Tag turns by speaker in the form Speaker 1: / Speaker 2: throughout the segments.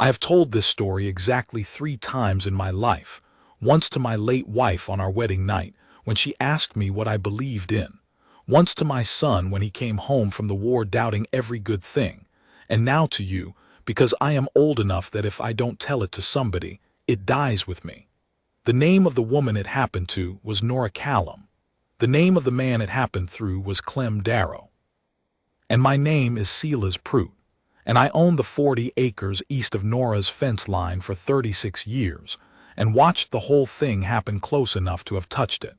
Speaker 1: I have told this story exactly 3 times in my life, once to my late wife on our wedding night, when she asked me what I believed in, once to my son when he came home from the war doubting every good thing, and now to you, because I am old enough that if I don't tell it to somebody, it dies with me. The name of the woman it happened to was Nora Callum. The name of the man it happened through was Clem Darrow. And my name is Silas Prout, and I owned the 40 acres east of Nora's fence line for 36 years, and watched the whole thing happen close enough to have touched it.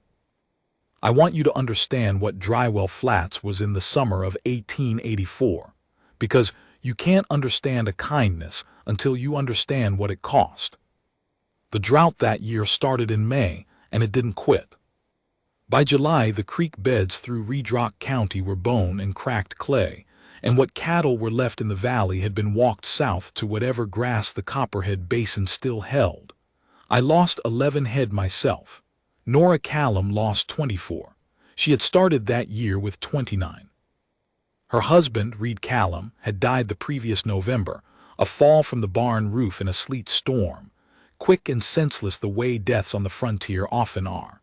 Speaker 1: I want you to understand what Drywell Flats was in the summer of 1884, because you can't understand a kindness until you understand what it cost. The drought that year started in May, and it didn't quit. By July, the creek beds through Redrock County were bone and cracked clay, and what cattle were left in the valley had been walked south to whatever grass the Copperhead Basin still held. I lost 11 head myself. Nora Callum lost 24. She had started that year with 29. Her husband, Reed Callum, had died the previous November, a fall from the barn roof in a sleet storm, quick and senseless the way deaths on the frontier often are.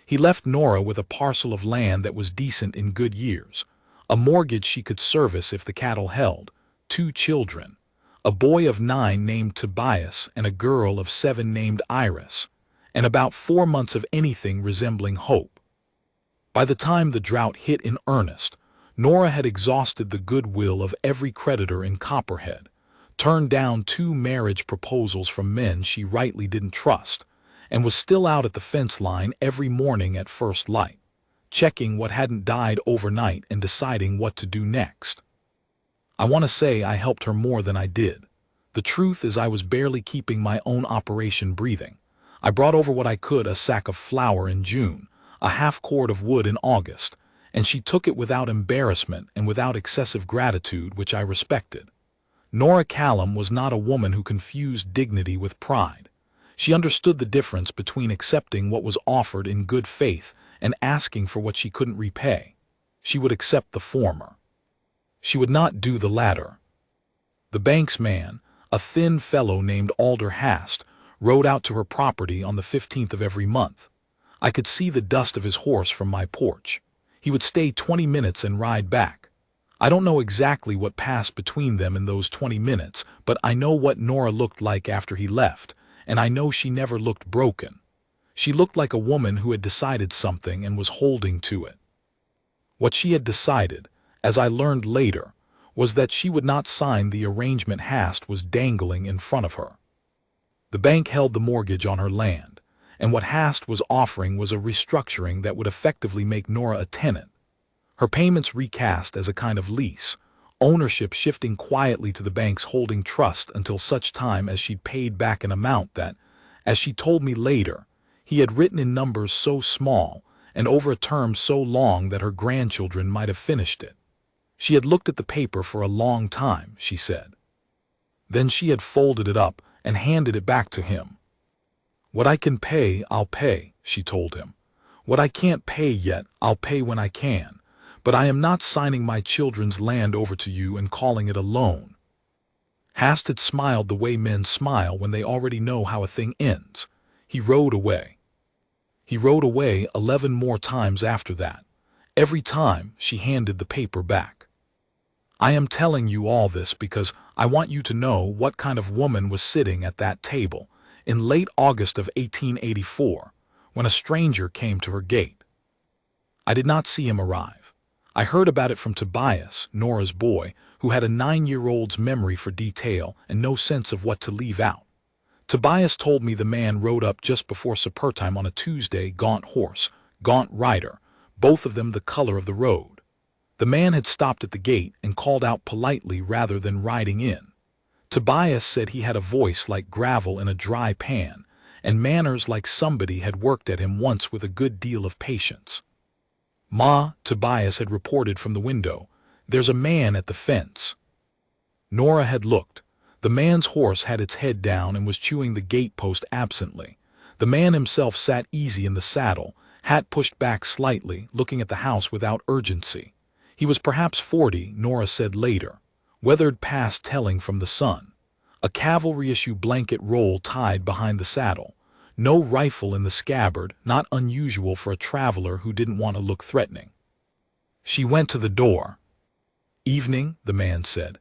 Speaker 1: He left Nora with a parcel of land that was decent in good years, a mortgage she could service if the cattle held, 2 children, a boy of 9 named Tobias and a girl of 7 named Iris, and about 4 months of anything resembling hope. By the time the drought hit in earnest, Nora had exhausted the goodwill of every creditor in Copperhead, turned down 2 marriage proposals from men she rightly didn't trust, and was still out at the fence line every morning at first light, checking what hadn't died overnight and deciding what to do next. I want to say I helped her more than I did. The truth is I was barely keeping my own operation breathing. I brought over what I could, a sack of flour in June, a half-cord of wood in August, and she took it without embarrassment and without excessive gratitude, which I respected. Nora Callum was not a woman who confused dignity with pride. She understood the difference between accepting what was offered in good faith and asking for what she couldn't repay. She would accept the former. She would not do the latter. The bank's man, a thin fellow named Alder Hast, rode out to her property on the 15th of every month. I could see the dust of his horse from my porch. He would stay 20 minutes and ride back. I don't know exactly what passed between them in those 20 minutes, but I know what Nora looked like after he left, and I know she never looked broken. She looked like a woman who had decided something and was holding to it. What she had decided, as I learned later, was that she would not sign the arrangement Hast was dangling in front of her. The bank held the mortgage on her land, and what Hast was offering was a restructuring that would effectively make Nora a tenant. Her payments recast as a kind of lease, ownership shifting quietly to the bank's holding trust until such time as she'd paid back an amount that, as she told me later, he had written in numbers so small and over a term so long that her grandchildren might have finished it. She had looked at the paper for a long time, she said. Then she had folded it up and handed it back to him. "What I can pay, I'll pay," she told him. "What I can't pay yet, I'll pay when I can. But I am not signing my children's land over to you and calling it a loan." Hast had smiled the way men smile when they already know how a thing ends. He rode away. He rode away 11 more times after that. Every time she handed the paper back. I am telling you all this because I want you to know what kind of woman was sitting at that table in late August of 1884 when a stranger came to her gate. I did not see him arrive. I heard about it from Tobias, Nora's boy, who had a 9-year-old's memory for detail and no sense of what to leave out. Tobias told me the man rode up just before supper time on a Tuesday, gaunt horse, gaunt rider, both of them the color of the road. The man had stopped at the gate and called out politely rather than riding in. Tobias said he had a voice like gravel in a dry pan, and manners like somebody had worked at him once with a good deal of patience. "Ma," Tobias had reported from the window, "there's a man at the fence." Nora had looked. The man's horse had its head down and was chewing the gate-post absently. The man himself sat easy in the saddle, hat pushed back slightly, looking at the house without urgency. He was perhaps 40, Nora said later, weathered past telling from the sun. A cavalry-issue blanket roll tied behind the saddle. No rifle in the scabbard, not unusual for a traveler who didn't want to look threatening. She went to the door. "Evening," the man said.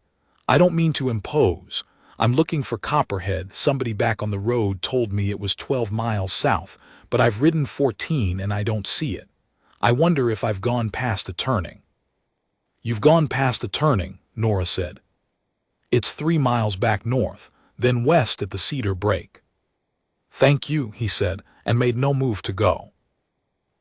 Speaker 1: "I don't mean to impose. I'm looking for Copperhead. Somebody back on the road told me it was 12 miles south, but I've ridden 14 and I don't see it. I wonder if I've gone past a turning." "You've gone past a turning," Nora said. "It's 3 miles back north, then west at the Cedar Break." "Thank you," he said, and made no move to go.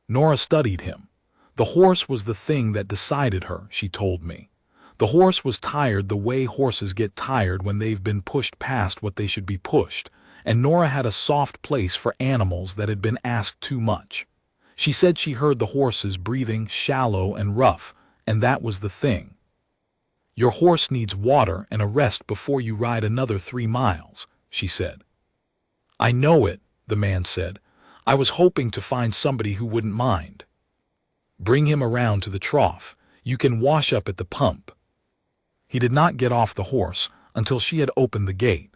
Speaker 1: Nora studied him. The horse was the thing that decided her, she told me. The horse was tired the way horses get tired when they've been pushed past what they should be pushed, and Nora had a soft place for animals that had been asked too much. She said she heard the horses breathing shallow and rough, and that was the thing. "Your horse needs water and a rest before you ride another 3 miles, she said. "I know it," the man said. "I was hoping to find somebody who wouldn't mind." "Bring him around to the trough. You can wash up at the pump." He did not get off the horse until she had opened the gate.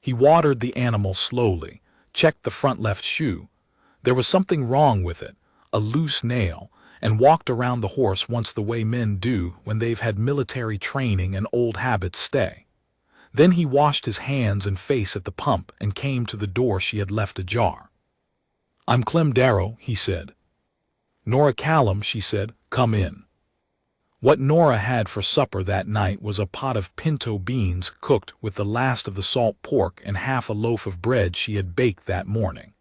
Speaker 1: He watered the animal slowly, checked the front left shoe. There was something wrong with it, a loose nail, and walked around the horse once the way men do when they've had military training and old habits stay. Then he washed his hands and face at the pump and came to the door she had left ajar. "I'm Clem Darrow," he said. "Nora Callum," she said. "Come in." What Nora had for supper that night was a pot of pinto beans cooked with the last of the salt pork and half a loaf of bread she had baked that morning.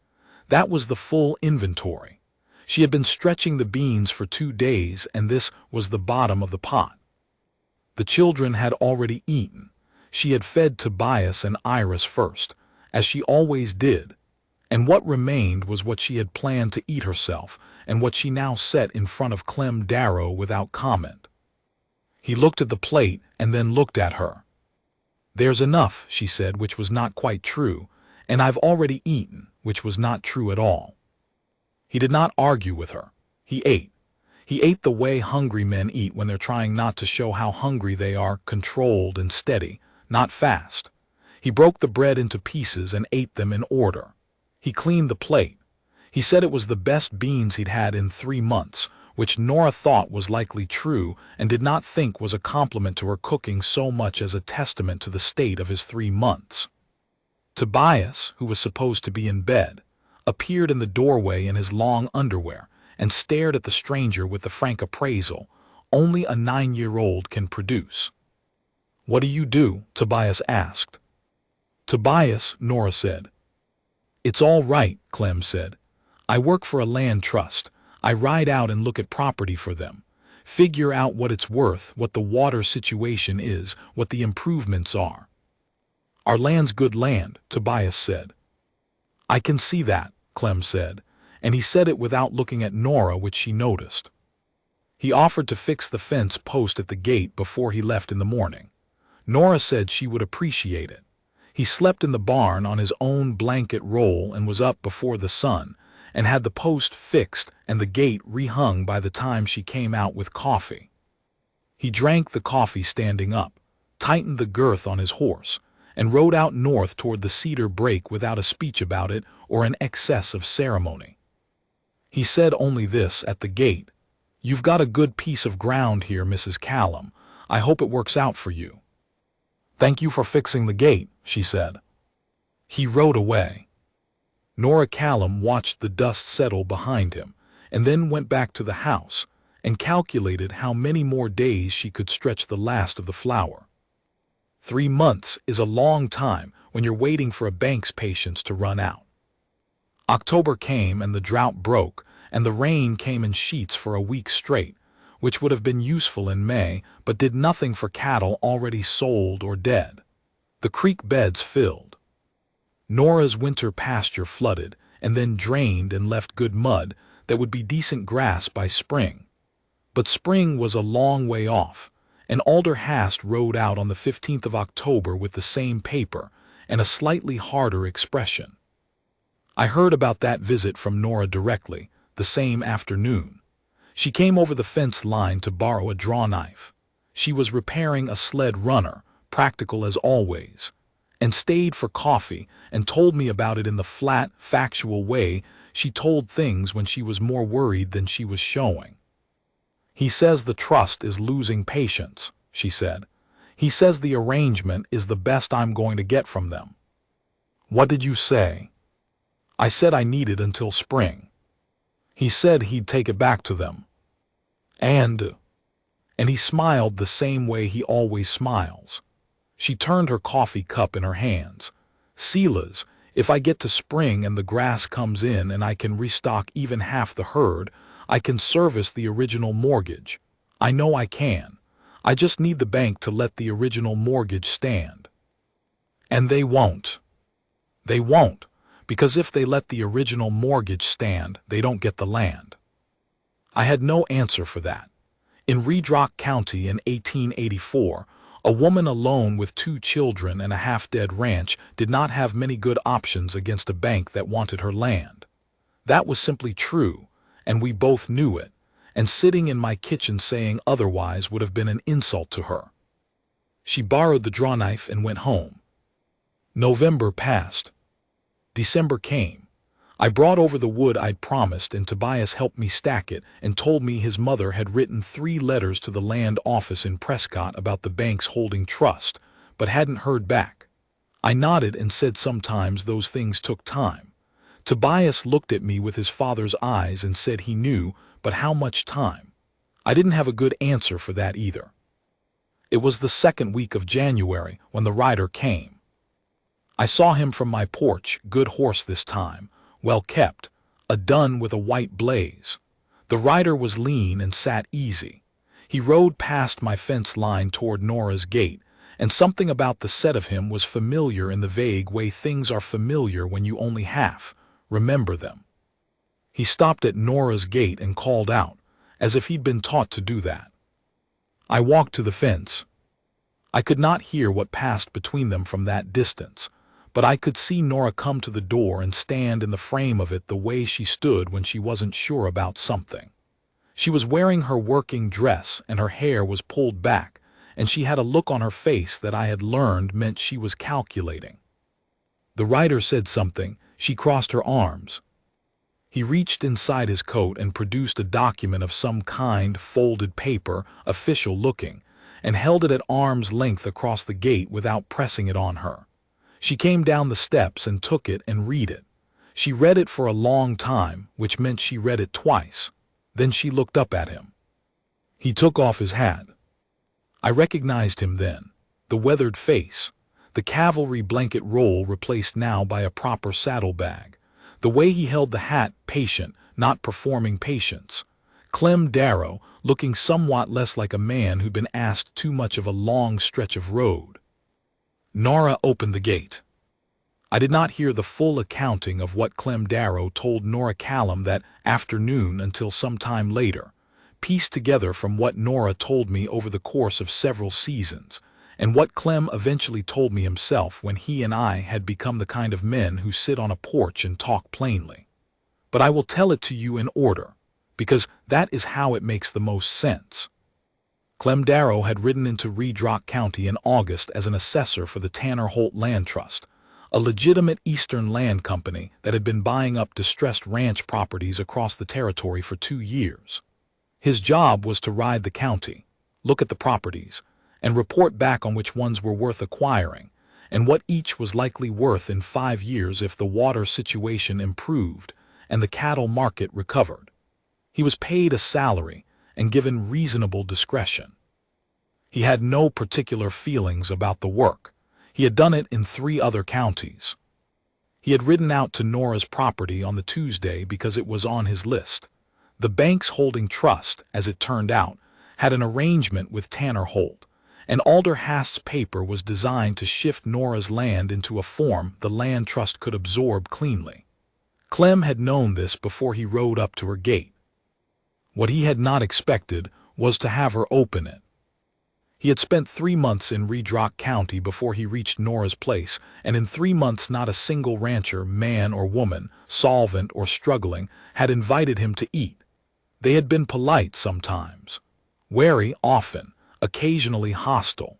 Speaker 1: That was the full inventory. She had been stretching the beans for 2 days, and this was the bottom of the pot. The children had already eaten. She had fed Tobias and Iris first, as she always did, and what remained was what she had planned to eat herself, and what she now set in front of Clem Darrow without comment. He looked at the plate and then looked at her. "There's enough," she said, which was not quite true, "and I've already eaten," which was not true at all. He did not argue with her. He ate. He ate the way hungry men eat when they're trying not to show how hungry they are, controlled and steady, not fast. He broke the bread into pieces and ate them in order. He cleaned the plate. He said it was the best beans he'd had in 3 months, which Nora thought was likely true and did not think was a compliment to her cooking so much as a testament to the state of his 3 months. Tobias, who was supposed to be in bed, appeared in the doorway in his long underwear and stared at the stranger with the frank appraisal only a 9-year-old can produce. "What do you do?" Tobias asked. "Tobias," Nora said. "It's all right," Clem said. "I work for a land trust. I ride out and look at property for them. Figure out what it's worth, what the water situation is, what the improvements are." "Our land's good land," Tobias said. "I can see that," Clem said, and he said it without looking at Nora, which she noticed. He offered to fix the fence post at the gate before he left in the morning. Nora said she would appreciate it. He slept in the barn on his own blanket roll and was up before the sun, and had the post fixed and the gate rehung by the time she came out with coffee. He drank the coffee standing up, tightened the girth on his horse, and rode out north toward the Cedar Break without a speech about it or an excess of ceremony. He said only this at the gate: "You've got a good piece of ground here, Mrs. Callum. I hope it works out for you." "Thank you for fixing the gate," she said. He rode away. Nora Callum watched the dust settle behind him, and then went back to the house and calculated how many more days she could stretch the last of the flour. 3 months is a long time when you're waiting for a bank's patience to run out. October came and the drought broke, and the rain came in sheets for a week straight, which would have been useful in May, but did nothing for cattle already sold or dead. The creek beds filled. Nora's winter pasture flooded and then drained and left good mud that would be decent grass by spring. But spring was a long way off, and Alder Hast rode out on the 15th of October with the same paper and a slightly harder expression. I heard about that visit from Nora directly, the same afternoon. She came over the fence line to borrow a draw knife. She was repairing a sled runner, practical as always, and stayed for coffee and told me about it in the flat, factual way she told things when she was more worried than she was showing. "He says the trust is losing patience," she said. "He says the arrangement is the best I'm going to get from them." "What did you say?" "I said I needed until spring. He said he'd take it back to them. And he smiled the same way he always smiles." She turned her coffee cup in her hands. "Silas, if I get to spring and the grass comes in and I can restock even half the herd, I can service the original mortgage. I know I can. I just need the bank to let the original mortgage stand." "And they won't." "They won't, because if they let the original mortgage stand, they don't get the land." I had no answer for that. In Redrock County in 1884, a woman alone with 2 children and a half-dead ranch did not have many good options against a bank that wanted her land. That was simply true, and we both knew it, and sitting in my kitchen saying otherwise would have been an insult to her. She borrowed the drawknife and went home. November passed. December came. I brought over the wood I'd promised, and Tobias helped me stack it and told me his mother had written 3 letters to the land office in Prescott about the bank's holding trust, but hadn't heard back. I nodded and said sometimes those things took time. Tobias looked at me with his father's eyes and said he knew, but how much time? I didn't have a good answer for that either. It was the 2nd week of January when the rider came. I saw him from my porch, good horse this time, well kept, a dun with a white blaze. The rider was lean and sat easy. He rode past my fence line toward Nora's gate, and something about the set of him was familiar in the vague way things are familiar when you only half remember them. He stopped at Nora's gate and called out, as if he'd been taught to do that. I walked to the fence. I could not hear what passed between them from that distance, but I could see Nora come to the door and stand in the frame of it the way she stood when she wasn't sure about something. She was wearing her working dress and her hair was pulled back, and she had a look on her face that I had learned meant she was calculating. The rider said something. She crossed her arms. He reached inside his coat and produced a document of some kind, folded paper, official looking, and held it at arm's length across the gate without pressing it on her. She came down the steps and took it and read it. She read it for a long time, which meant she read it twice. Then she looked up at him. He took off his hat. I recognized him then. The weathered face. The cavalry blanket roll replaced now by a proper saddlebag. The way he held the hat, patient, not performing patience. Clem Darrow, looking somewhat less like a man who'd been asked too much of a long stretch of road. Nora opened the gate. I did not hear the full accounting of what Clem Darrow told Nora Callum that afternoon until some time later, pieced together from what Nora told me over the course of several seasons, and what Clem eventually told me himself when he and I had become the kind of men who sit on a porch and talk plainly. But I will tell it to you in order, because that is how it makes the most sense. Clem Darrow had ridden into Redrock County in August as an assessor for the Tanner Holt Land Trust, a legitimate Eastern land company that had been buying up distressed ranch properties across the territory for 2 years. His job was to ride the county, look at the properties, and report back on which ones were worth acquiring, and what each was likely worth in 5 years if the water situation improved and the cattle market recovered. He was paid a salary and given reasonable discretion. He had no particular feelings about the work. He had done it in 3 other counties. He had ridden out to Nora's property on the Tuesday because it was on his list. The bank's holding trust, as it turned out, had an arrangement with Tanner Holt, and Alder Hast's paper was designed to shift Nora's land into a form the land trust could absorb cleanly. Clem had known this before he rode up to her gate. What he had not expected was to have her open it. He had spent 3 months in Redrock County before he reached Nora's place, and in 3 months not a single rancher, man or woman, solvent or struggling, had invited him to eat. They had been polite sometimes, wary often, occasionally hostile.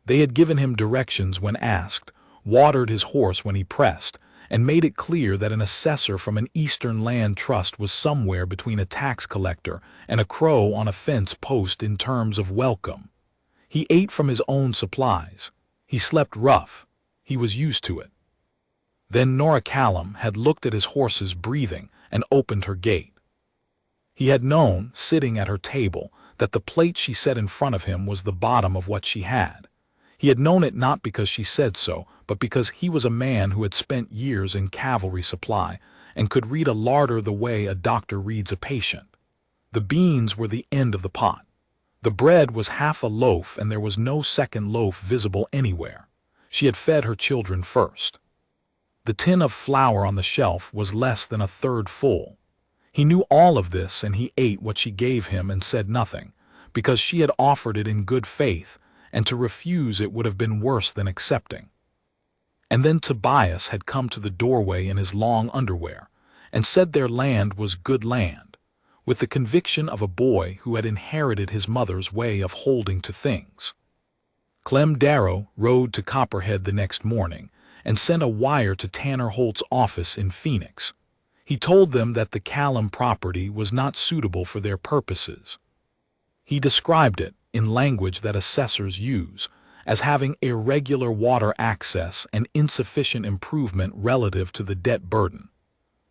Speaker 1: They had given him directions when asked, watered his horse when he pressed, and made it clear that an assessor from an Eastern land trust was somewhere between a tax collector and a crow on a fence post in terms of welcome. He ate from his own supplies. He slept rough. He was used to it. Then Nora Callum had looked at his horse's breathing and opened her gate. He had known, sitting at her table, that the plate she set in front of him was the bottom of what she had. He had known it not because she said so, but because he was a man who had spent years in cavalry supply and could read a larder the way a doctor reads a patient. The beans were the end of the pot. The bread was half a loaf and there was no second loaf visible anywhere. She had fed her children first. The tin of flour on the shelf was less than a third full. He knew all of this and he ate what she gave him and said nothing, because she had offered it in good faith, and to refuse it would have been worse than accepting. And then Tobias had come to the doorway in his long underwear, and said their land was good land, with the conviction of a boy who had inherited his mother's way of holding to things. Clem Darrow rode to Copperhead the next morning and sent a wire to Tanner Holt's office in Phoenix. He told them that the Callum property was not suitable for their purposes. He described it, in language that assessors use, as having irregular water access and insufficient improvement relative to the debt burden.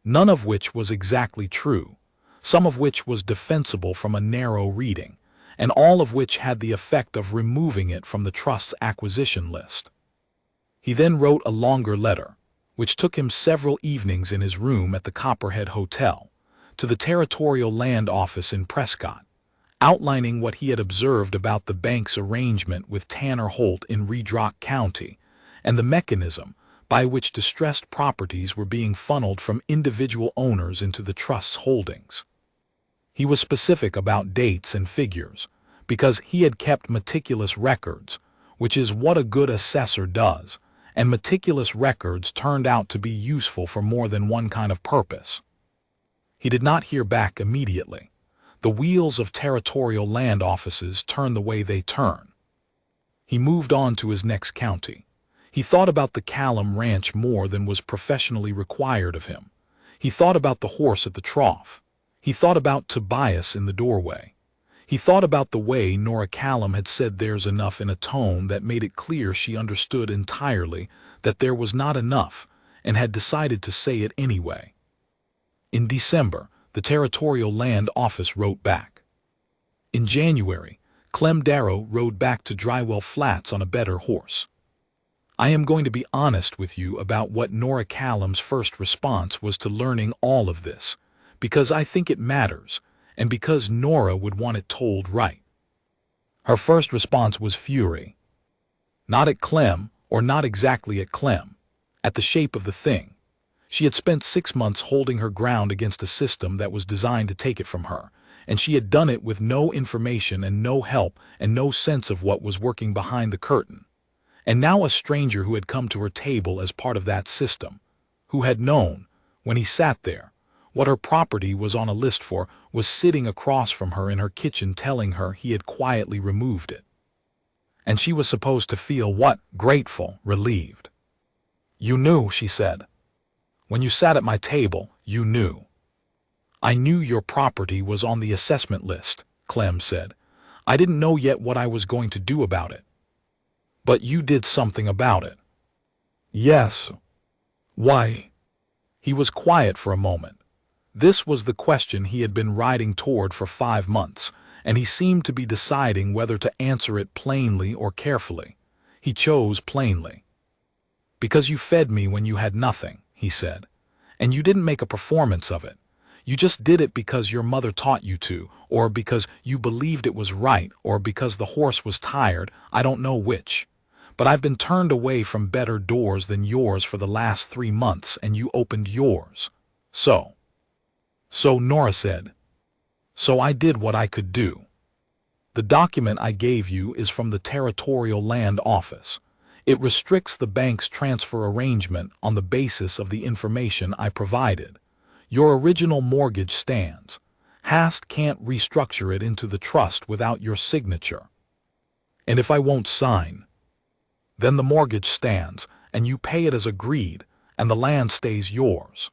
Speaker 1: None of which was exactly true, some of which was defensible from a narrow reading, and all of which had the effect of removing it from the trust's acquisition list. He then wrote a longer letter, which took him several evenings in his room at the Copperhead Hotel, to the Territorial Land Office in Prescott, outlining what he had observed about the bank's arrangement with Tanner Holt in Redrock County, and the mechanism by which distressed properties were being funneled from individual owners into the trust's holdings. He was specific about dates and figures, because he had kept meticulous records, which is what a good assessor does, and meticulous records turned out to be useful for more than one kind of purpose. He did not hear back immediately. The wheels of territorial land offices turn the way they turn. He moved on to his next county. He thought about the Callum ranch more than was professionally required of him. He thought about the horse at the trough. He thought about Tobias in the doorway. He thought about the way Nora Callum had said there's enough in a tone that made it clear she understood entirely that there was not enough, and had decided to say it anyway. In December, the Territorial Land Office wrote back. In January, Clem Darrow rode back to Drywell Flats on a better horse. I am going to be honest with you about what Nora Callum's first response was to learning all of this, because I think it matters, and because Nora would want it told right. Her first response was fury. Not at Clem, or not exactly at Clem, at the shape of the thing. She had spent 6 months holding her ground against a system that was designed to take it from her, and she had done it with no information and no help and no sense of what was working behind the curtain. And now a stranger who had come to her table as part of that system, who had known, when he sat there, what her property was on a list for, was sitting across from her in her kitchen telling her he had quietly removed it. And she was supposed to feel what? Grateful, relieved. You knew, she said. When you sat at my table, you knew. I knew your property was on the assessment list, Clem said. I didn't know yet what I was going to do about it. But you did something about it. Yes. Why? He was quiet for a moment. This was the question he had been riding toward for 5 months, and he seemed to be deciding whether to answer it plainly or carefully. He chose plainly. Because you fed me when you had nothing, he said, and you didn't make a performance of it. You just did it because your mother taught you to, or because you believed it was right, or because the horse was tired, I don't know which. But I've been turned away from better doors than yours for the last 3 months, and you opened yours. So, Nora said. So I did what I could do. The document I gave you is from the Territorial Land Office. It restricts the bank's transfer arrangement on the basis of the information I provided. Your original mortgage stands. Hast can't restructure it into the trust without your signature. And if I won't sign, then the mortgage stands, and you pay it as agreed, and the land stays yours."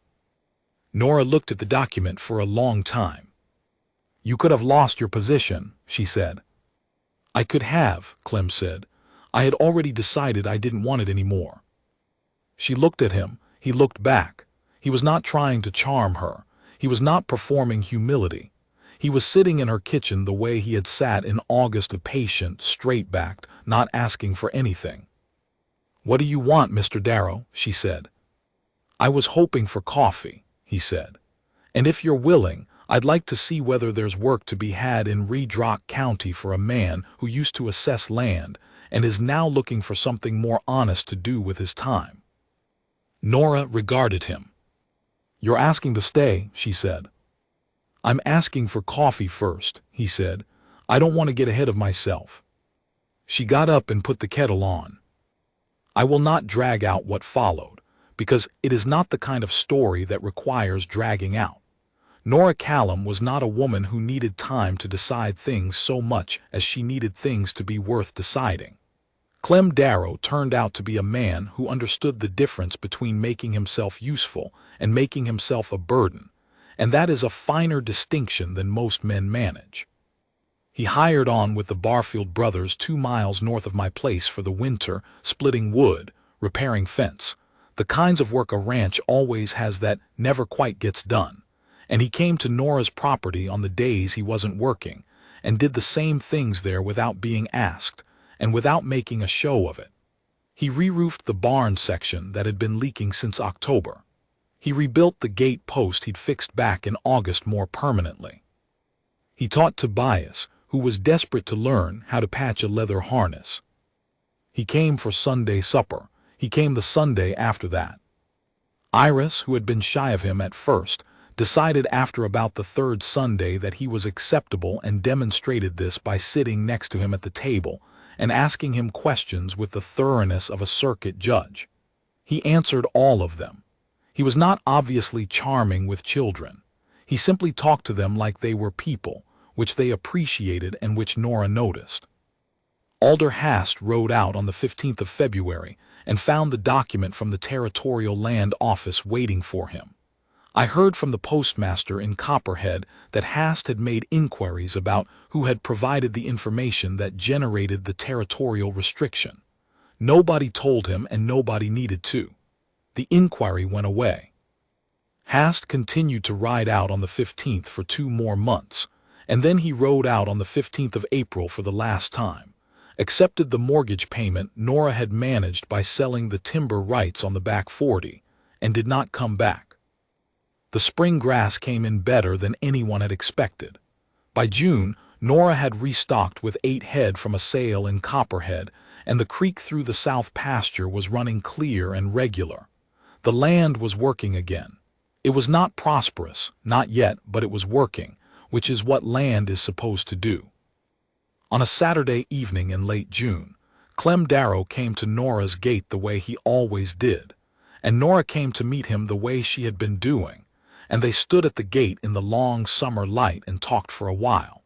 Speaker 1: Nora looked at the document for a long time. "You could have lost your position," she said. "I could have," Clem said. "I had already decided I didn't want it anymore." She looked at him. He looked back. He was not trying to charm her. He was not performing humility. He was sitting in her kitchen the way he had sat in August, a patient, straight-backed, not asking for anything. "What do you want, Mr. Darrow?" she said. "I was hoping for coffee," he said. "And if you're willing, I'd like to see whether there's work to be had in Redrock County for a man who used to assess land and is now looking for something more honest to do with his time." Nora regarded him. "You're asking to stay," she said. "I'm asking for coffee first," he said. "I don't want to get ahead of myself." She got up and put the kettle on. I will not drag out what followed, because it is not the kind of story that requires dragging out. Nora Callum was not a woman who needed time to decide things so much as she needed things to be worth deciding. Clem Darrow turned out to be a man who understood the difference between making himself useful and making himself a burden, and that is a finer distinction than most men manage. He hired on with the Barfield brothers 2 miles north of my place for the winter, splitting wood, repairing fence, the kinds of work a ranch always has that never quite gets done, and he came to Nora's property on the days he wasn't working, and did the same things there without being asked, and without making a show of it. He re-roofed the barn section that had been leaking since October. He rebuilt the gate post he'd fixed back in August more permanently. He taught Tobias, who was desperate to learn how to patch a leather harness. He came for Sunday supper. He came the Sunday after that. Iris, who had been shy of him at first, decided after about the 3rd Sunday that he was acceptable and demonstrated this by sitting next to him at the table and asking him questions with the thoroughness of a circuit judge. He answered all of them. He was not obviously charming with children. He simply talked to them like they were people, which they appreciated and which Nora noticed. Alder Hast rode out on the 15th of February and found the document from the Territorial Land Office waiting for him. I heard from the postmaster in Copperhead that Hast had made inquiries about who had provided the information that generated the territorial restriction. Nobody told him and nobody needed to. The inquiry went away. Hast continued to ride out on the 15th for 2 more months, and then he rode out on the 15th of April for the last time, accepted the mortgage payment Nora had managed by selling the timber rights on the back 40, and did not come back. The spring grass came in better than anyone had expected. By June, Nora had restocked with 8 head from a sale in Copperhead, and the creek through the south pasture was running clear and regular. The land was working again. It was not prosperous, not yet, but it was working, which is what land is supposed to do. On a Saturday evening in late June, Clem Darrow came to Nora's gate the way he always did, and Nora came to meet him the way she had been doing, and they stood at the gate in the long summer light and talked for a while.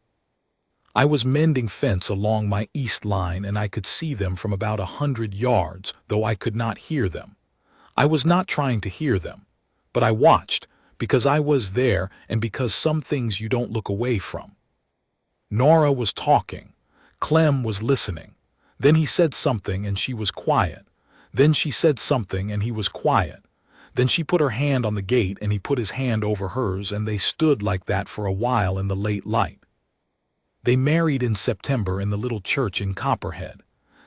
Speaker 1: I was mending fence along my east line and I could see them from about 100 yards, though I could not hear them. I was not trying to hear them, but I watched, because I was there and because some things you don't look away from. Nora was talking. Clem was listening. Then he said something and she was quiet. Then she said something and he was quiet. Then she put her hand on the gate and he put his hand over hers, and they stood like that for a while in the late light. They married in September in the little church in Copperhead.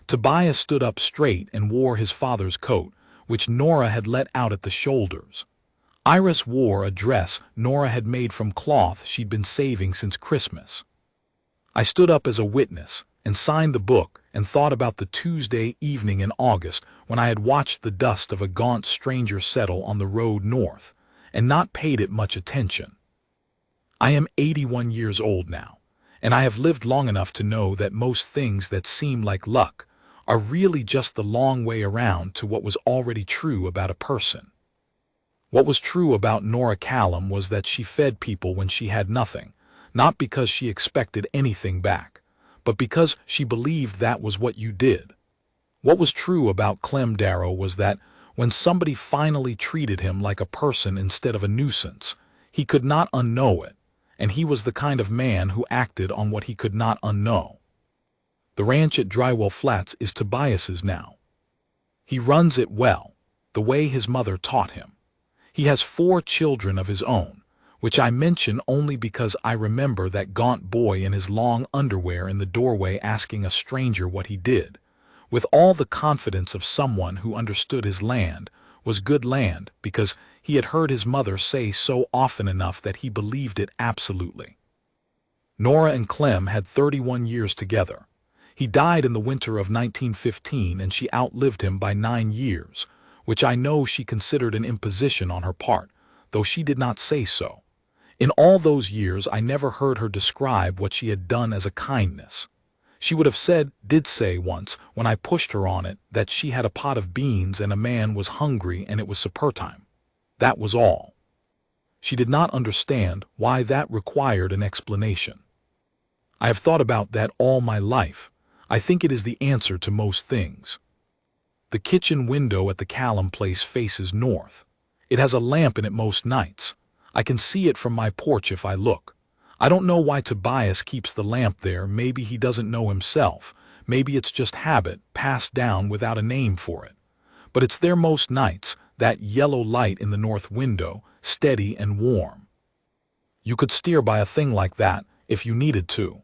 Speaker 1: Tobias stood up straight and wore his father's coat, which Nora had let out at the shoulders. Iris wore a dress Nora had made from cloth she'd been saving since Christmas. I stood up as a witness and signed the book and thought about the Tuesday evening in August when I had watched the dust of a gaunt stranger settle on the road north and not paid it much attention. I am 81 years old now, and I have lived long enough to know that most things that seem like luck are really just the long way around to what was already true about a person. What was true about Nora Callum was that she fed people when she had nothing, not because she expected anything back, but because she believed that was what you did. What was true about Clem Darrow was that when somebody finally treated him like a person instead of a nuisance, he could not unknow it, and he was the kind of man who acted on what he could not unknow. The ranch at Drywell Flats is Tobias's now. He runs it well, the way his mother taught him. He has 4 children of his own, which I mention only because I remember that gaunt boy in his long underwear in the doorway asking a stranger what he did, with all the confidence of someone who understood his land was good land because he had heard his mother say so often enough that he believed it absolutely. Nora and Clem had 31 years together. He died in the winter of 1915 and she outlived him by 9 years, which I know she considered an imposition on her part, though she did not say so. In all those years I never heard her describe what she had done as a kindness. She would have did say once, when I pushed her on it, that she had a pot of beans and a man was hungry and it was supper time. That was all. She did not understand why that required an explanation. I have thought about that all my life. I think it is the answer to most things. The kitchen window at the Callum place faces north. It has a lamp in it most nights. I can see it from my porch if I look. I don't know why Tobias keeps the lamp there. Maybe he doesn't know himself. Maybe it's just habit, passed down without a name for it. But it's there most nights, that yellow light in the north window, steady and warm. You could steer by a thing like that if you needed to.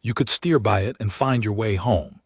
Speaker 1: You could steer by it and find your way home.